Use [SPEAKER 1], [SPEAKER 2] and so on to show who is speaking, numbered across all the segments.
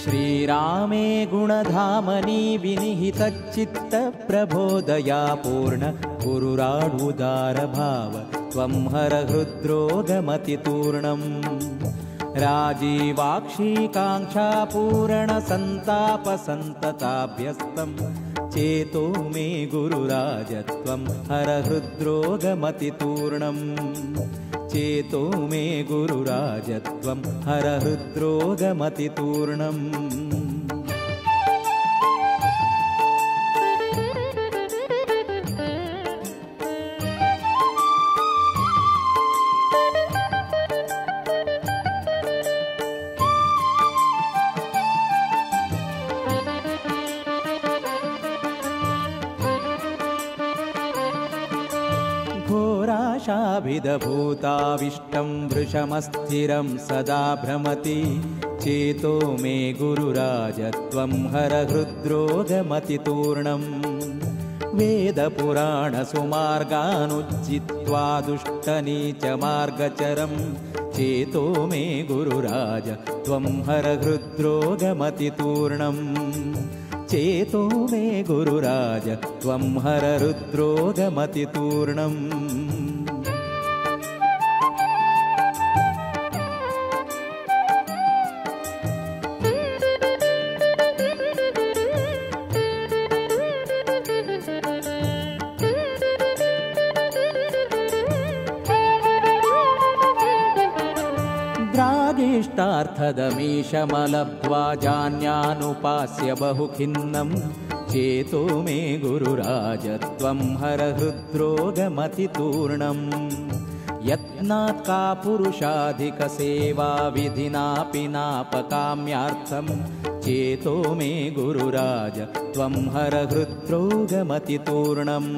[SPEAKER 1] श्रीरामे गुणधामनि विनिहितचित्तप्रबोधया पूर्ण गुरुराडुदारभाव त्वं हर हृद्रोगमतितूर्णम् राजीवाक्षीकाङ्क्षापूरणसन्तापसन्तताभ्यस्तं चेतो मे गुरुराज त्वं हर हृद्रोगमतितूर्णम् चेतो मे गुरुराज त्वं हर हृद्रोगमतितूर्णम् घोराशाभिदभूताविष्टं वृषमस्थिरं सदा भ्रमति चेतो मे गुरुराज त्वं हर हृद्रोगमतितूर्णम् वेदपुराणसुमार्गानुज्जित्वा दुष्टनीचमार्गचरं चेतो मे गुरुराज त्वं हर हृद्रोगमतितूर्णम् चेतो मे गुरुराज त्वं हर हृद्रोगमतितूर्णम् द्रागिष्टार्थदमीशमलब्ध्वा जान्यानुपास्य बहुखिन्नं चेतो मे गुरुराज त्वं हर हृद्रोगमतितूर्णम् यत्नात् का पुरुषाधिकसेवा विधिनापि नापकाम्यार्थं चेतो मे गुरुराज त्वं हर हृद्रोगमतितूर्णम्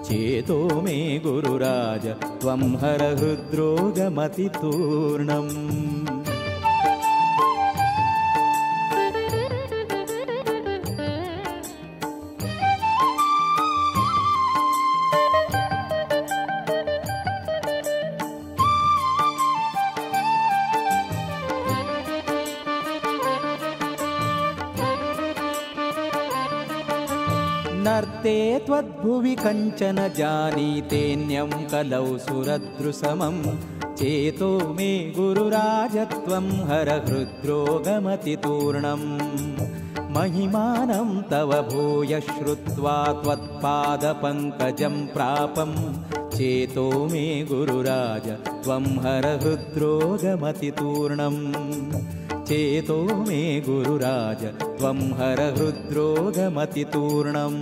[SPEAKER 1] चेतो मे गुरुराज त्वं हर हृद्रोगमतितूर्णम् नर्ते त्वद्भुवि कञ्चन जानीतेऽन्यं कलौ सुरदृशमं चेतो मे गुरुराज त्वं हर हृद्रोगमतितूर्णम् महिमानं तव भूय श्रुत्वा त्वत्पादपङ्कजं प्रापं चेतो मे गुरुराज त्वं हर हृद्रोगमतितूर्णम् चेतो मे गुरुराज त्वं हर हृद्रोगमतितूर्णम्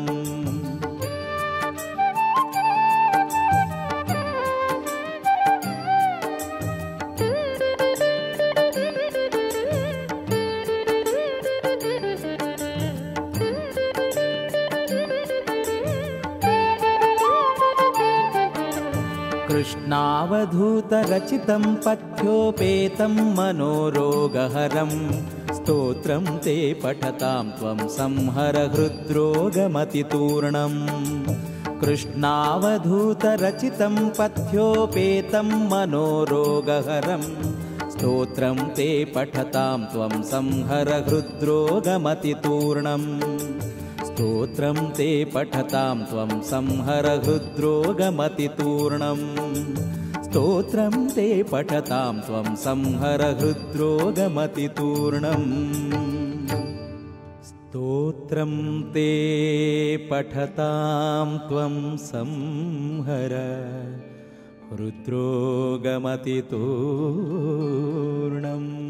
[SPEAKER 1] कृष्णावधूतरचितं पथ्योपेतं मनोरोगहरं स्तोत्रं ते पठतां त्वं संहर हृद्रोगमतितूर्णम् कृष्णावधूतरचितं पथ्योपेतं मनोरोगहरं स्तोत्रं ते पठतां त्वं संहर हृद्रोगमतितूर्णम् स्तोत्रं ते पठतां त्वं संहर हृद्रोगमतितूर्णम् स्तोत्रं ते पठतां त्वं संहर हृद्रोगमतितूर्णम् स्तोत्रं ते पठतां त्वं संहर हृद्रोगमतितूर्णम्।